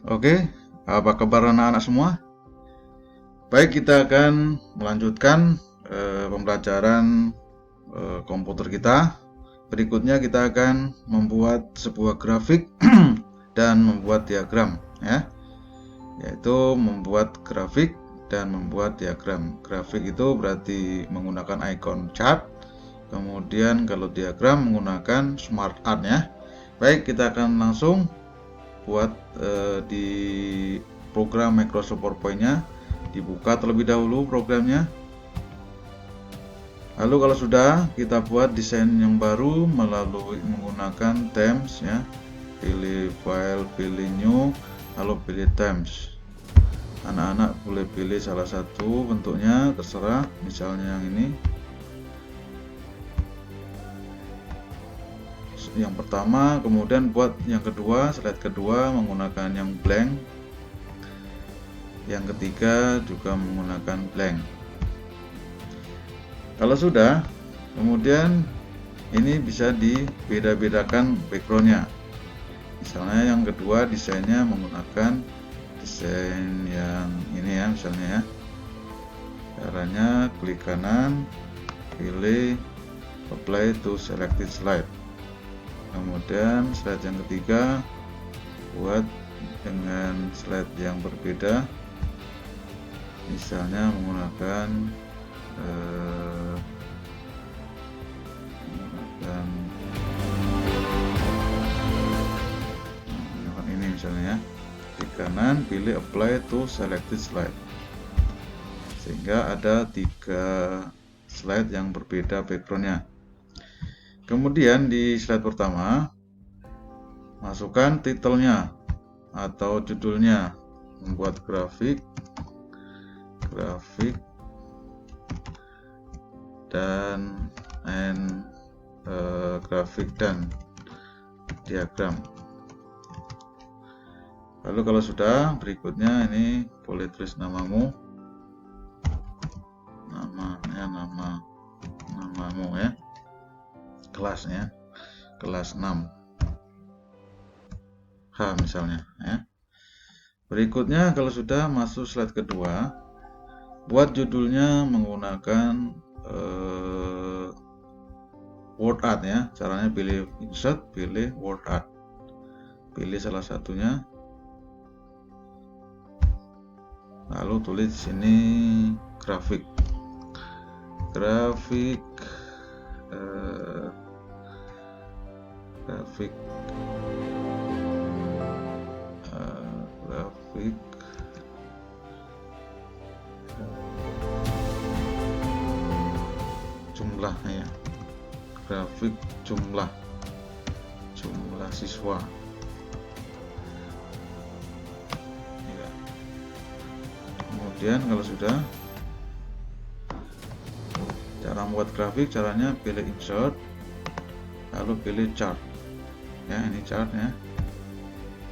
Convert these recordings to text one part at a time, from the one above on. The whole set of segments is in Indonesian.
Oke, apa kabar anak-anak semua? Baik, kita akan melanjutkan pembelajaran komputer kita. Berikutnya kita akan membuat sebuah grafik dan membuat diagram, ya. Yaitu membuat grafik dan membuat diagram. Grafik itu berarti menggunakan icon chart. Kemudian kalau diagram menggunakan smart art, ya. Baik, kita akan langsung buat di program Microsoft PowerPoint-nya. Dibuka terlebih dahulu programnya. Lalu kalau sudah, kita buat desain yang baru melalui menggunakan themes, ya. Pilih file, pilih new, lalu pilih themes. Anak-anak boleh pilih salah satu bentuknya, terserah, misalnya yang ini. Yang pertama, kemudian buat yang kedua, slide kedua menggunakan yang blank. Yang ketiga juga menggunakan blank. Kalau sudah, kemudian ini bisa dibeda-bedakan backgroundnya. Misalnya yang kedua desainnya menggunakan desain yang ini, ya, misalnya, ya. Caranya klik kanan, pilih apply to selected slide. Kemudian slide yang ketiga buat dengan slide yang berbeda, misalnya menggunakan ini misalnya, ya. Klik kanan, pilih apply to selected slide, sehingga ada 3 slide yang berbeda backgroundnya. Kemudian di slide pertama masukkan titelnya atau judulnya, membuat grafik dan grafik dan diagram. Lalu kalau sudah, berikutnya ini boleh tulis namamu, namamu, ya, kelasnya kelas 6H misalnya, ya. Berikutnya kalau sudah, masuk slide kedua, buat judulnya menggunakan word art, ya. Caranya pilih insert, pilih word art, pilih salah satunya, lalu tulis di sini grafik jumlah, ya, grafik jumlah siswa, ya. Kemudian kalau sudah, cara membuat grafik, caranya pilih insert, lalu pilih chart, ya, ini chartnya.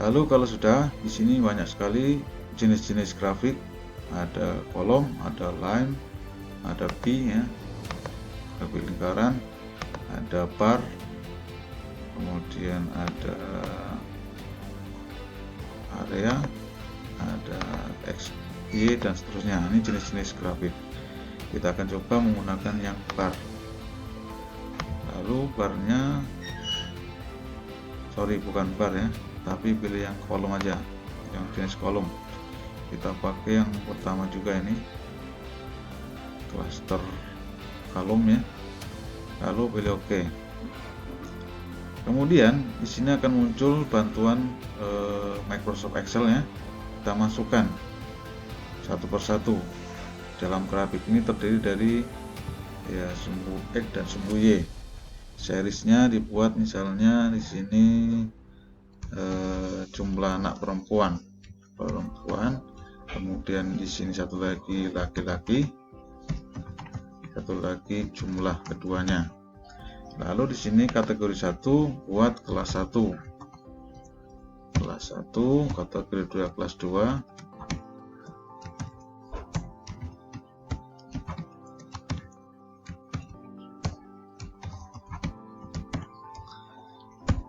Lalu kalau sudah, di sini banyak sekali jenis-jenis grafik, ada kolom, ada line, ada P, ya, grafik lingkaran, ada bar, kemudian ada area, ada X, Y, dan seterusnya. Ini jenis-jenis grafik. Kita akan coba menggunakan yang bar. Lalu barnya, bukan bar, ya, tapi pilih yang kolom aja, yang jenis kolom. Kita pakai yang pertama juga, ini cluster kolom, ya. Lalu pilih OK. Kemudian di sini akan muncul bantuan Microsoft Excel, ya. Kita masukkan satu persatu. Dalam grafik ini terdiri dari, ya, sumbu X dan sumbu Y. Seriesnya dibuat misalnya di sini jumlah anak perempuan, kemudian di sini satu lagi laki-laki, satu lagi jumlah keduanya. Lalu di sini kategori 1 buat kelas 1, kategori 2 kelas 2,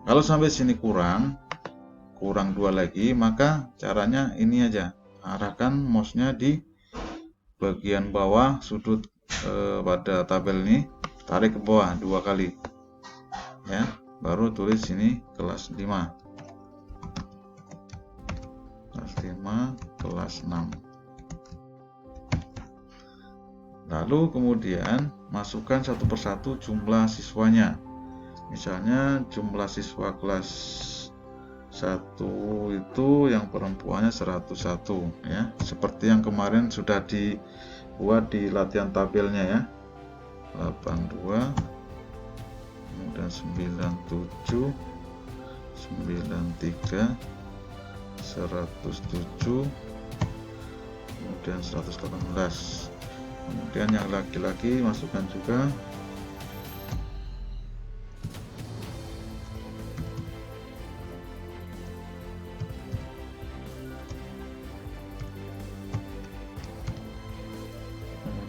kalau sampai sini kurang, kurang 2 lagi, maka caranya ini aja, arahkan mouse-nya di bagian bawah sudut pada tabel ini, tarik ke bawah 2 kali ya, baru tulis sini kelas 5 kelas 6. Lalu kemudian masukkan satu persatu jumlah siswanya. Misalnya jumlah siswa kelas 1 itu yang perempuannya 101 ya, seperti yang kemarin sudah dibuat di latihan tabelnya ya. 82, kemudian 97, 93, 107, kemudian 118. Kemudian yang laki-laki masukkan juga.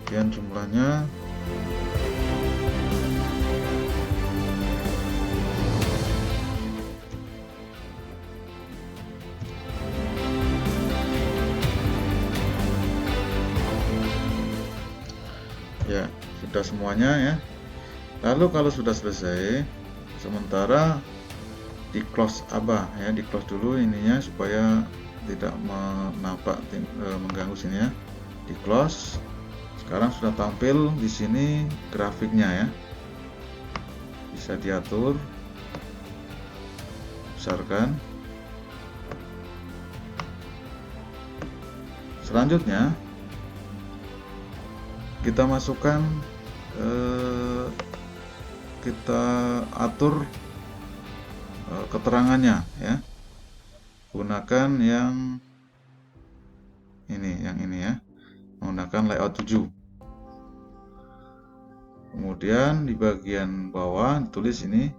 Kemudian jumlahnya ya, sudah semuanya ya. Lalu kalau sudah selesai, sementara di close ya, di close dulu ininya supaya tidak mengganggu sini ya. Di close. Sekarang sudah tampil di sini grafiknya ya. Bisa diatur, besarkan. Selanjutnya kita masukkan, kita atur keterangannya ya, gunakan yang ini ya, menggunakan layout 7. Kemudian di bagian bawah tulis ini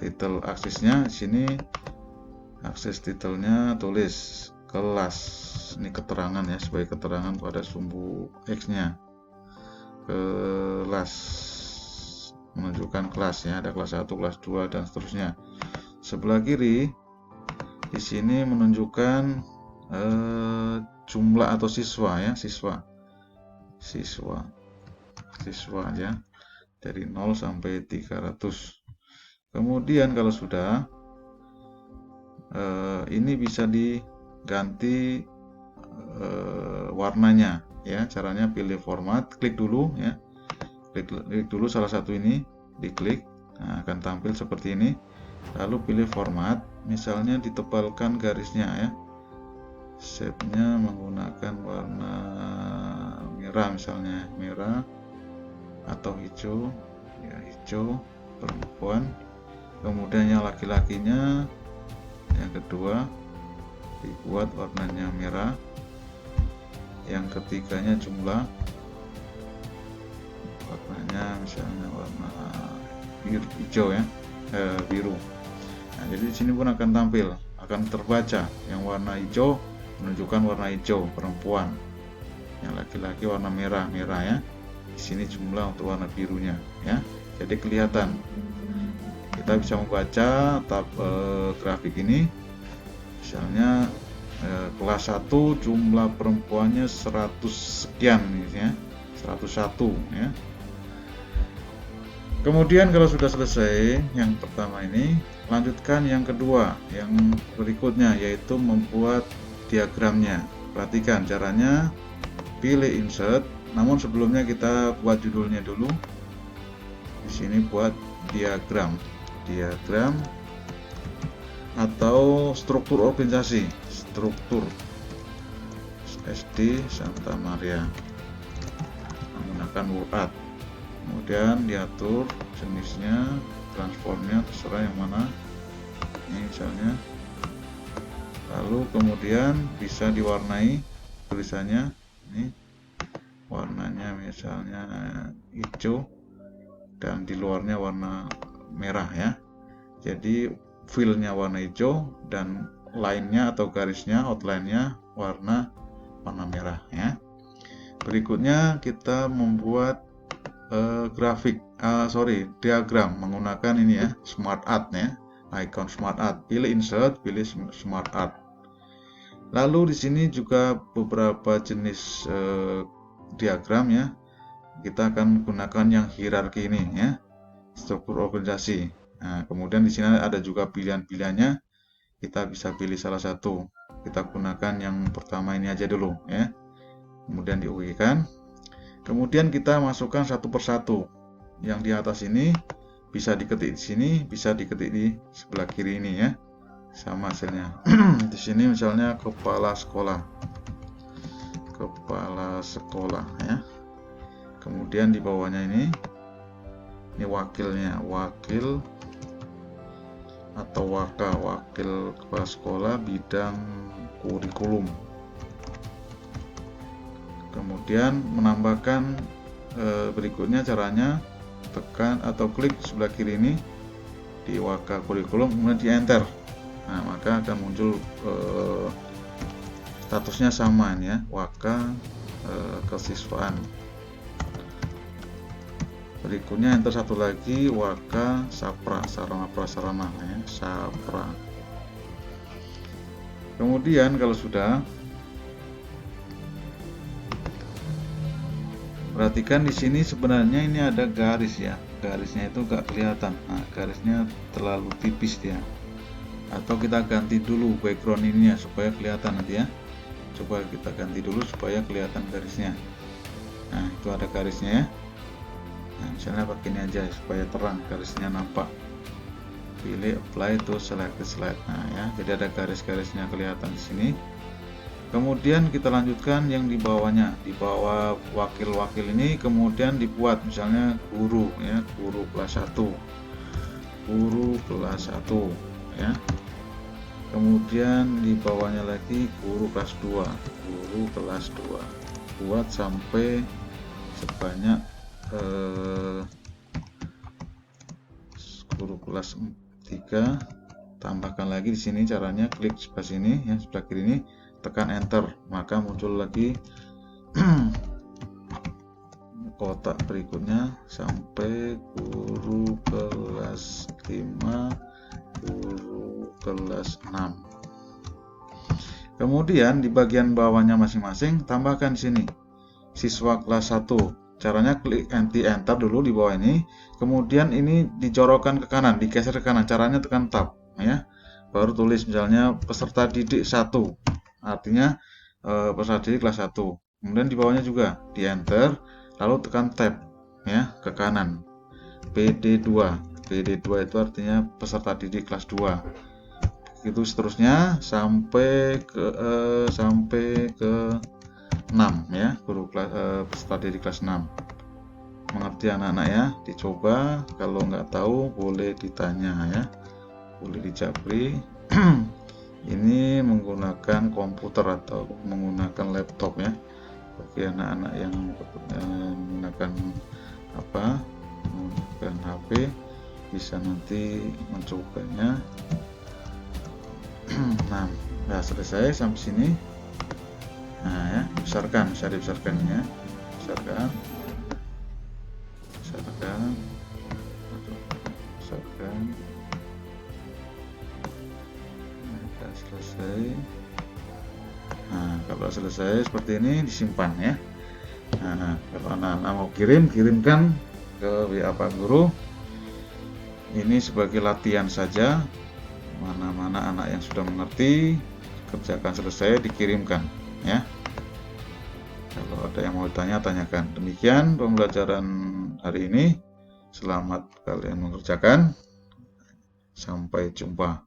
title aksesnya, sini akses titelnya tulis kelas, ini keterangan ya, sebagai keterangan pada sumbu X nya, kelas, menunjukkan kelas ya, ada kelas 1, kelas 2 dan seterusnya. Sebelah kiri di sini menunjukkan jumlah atau siswa ya, siswa ya, dari 0 sampai 300. Kemudian kalau sudah ini bisa diganti warnanya ya. Caranya pilih format, klik dulu ya, klik dulu salah satu ini, diklik, nah, akan tampil seperti ini. Lalu pilih format, misalnya ditebalkan garisnya ya, shape-nya menggunakan warna merah, misalnya merah atau hijau ya, hijau perempuan. Kemudian yang laki-lakinya yang kedua dibuat warnanya merah, yang ketiganya jumlah warnanya misalnya warna biru, hijau ya, biru. Nah, jadi di sini pun akan tampil, akan terbaca yang warna hijau menunjukkan warna hijau perempuan, yang laki-laki warna merah ya. Di sini jumlah untuk warna birunya ya. Jadi kelihatan, kita bisa membaca grafik ini. Misalnya kelas 1 jumlah perempuannya 100 sekian ya, 101 ya. Kemudian kalau sudah selesai yang pertama ini, lanjutkan yang kedua, yang berikutnya, yaitu membuat diagramnya. Perhatikan caranya, pilih insert, namun sebelumnya kita buat judulnya dulu. Di sini buat diagram atau struktur organisasi, struktur SD Santa Maria menggunakan WordArt. Kemudian diatur jenisnya, transformnya terserah yang mana ini misalnya. Lalu kemudian bisa diwarnai tulisannya, ini warnanya misalnya hijau dan di luarnya warna merah ya. Jadi fillnya warna hijau dan line-nya atau garisnya, outline-nya warna merah ya. Berikutnya kita membuat diagram menggunakan ini ya, Smart Art ya, icon Smart Art, pilih insert, pilih Smart Art. Lalu di sini juga beberapa jenis diagram ya. Kita akan gunakan yang hierarki ini ya, struktur organisasi. Nah, kemudian di sini ada juga pilihan-pilihannya. Kita bisa pilih salah satu. Kita gunakan yang pertama ini aja dulu ya. Kemudian di OK kan. Kemudian kita masukkan satu persatu. Yang di atas ini bisa diketik di sini, bisa diketik di sebelah kiri ini ya. Sama hasilnya. Di sini misalnya kepala sekolah ya. Kemudian di bawahnya ini wakilnya, wakil atau wakil kepala sekolah bidang kurikulum. Kemudian menambahkan berikutnya caranya, tekan atau klik sebelah kiri ini di wakil kurikulum, kemudian di enter. Nah, maka akan muncul statusnya sama ini ya, wakil kesiswaan. Berikutnya enter satu lagi, waka sapra, sarana prasarana ya, sapra. Kemudian kalau sudah, perhatikan di sini sebenarnya ini ada garis ya, garisnya itu gak kelihatan. Nah, garisnya terlalu tipis dia. Atau kita ganti dulu background ininya supaya kelihatan nanti ya. Coba kita ganti dulu supaya kelihatan garisnya. Nah, itu ada garisnya ya. Nah, misalnya pakai ini aja supaya terang, garisnya nampak. Pilih apply to selected slide. Nah ya, jadi ada garis-garisnya kelihatan di sini. Kemudian kita lanjutkan yang di bawahnya, di bawah wakil-wakil ini kemudian dibuat misalnya guru ya, guru kelas 1, guru kelas 1 ya. Kemudian di bawahnya lagi guru kelas 2, guru kelas 2. Buat sampai sebanyak guru kelas 3. Tambahkan lagi di sini caranya, klik sebelah sini yang sebelah kiri ini, tekan enter, maka muncul lagi kotak berikutnya sampai guru kelas 5, guru kelas 6. Kemudian di bagian bawahnya masing-masing tambahkan di sini siswa kelas 1. Caranya klik enter dulu di bawah ini, kemudian ini dicorokkan ke kanan, digeser ke kanan. Caranya tekan tab ya. Baru tulis misalnya peserta didik 1. Artinya peserta didik kelas 1. Kemudian di bawahnya juga di enter, lalu tekan tab ya ke kanan. PD2. PD2 itu artinya peserta didik kelas 2. Itu seterusnya sampai ke 6 ya, guru kelas peserta didik kelas 6. Mengerti anak-anak ya? Dicoba, kalau nggak tahu boleh ditanya ya, boleh dijabri. Ini menggunakan komputer atau menggunakan laptop ya. Bagi anak-anak yang menggunakan menggunakan HP bisa nanti mencobanya. Nah, selesai sampai sini. Nah ya, besarkan, bisa dibesarkan ya, besarkan, nah, selesai. Nah, kalau selesai seperti ini disimpan ya. Nah, kalau anak-anak mau kirimkan ke WA Pak Guru. Ini sebagai latihan saja. Mana-mana anak yang sudah mengerti, kerjakan selesai, dikirimkan ya. Kalau ada yang mau tanya, tanyakan. Demikian pembelajaran hari ini. Selamat kalian mengerjakan. Sampai jumpa.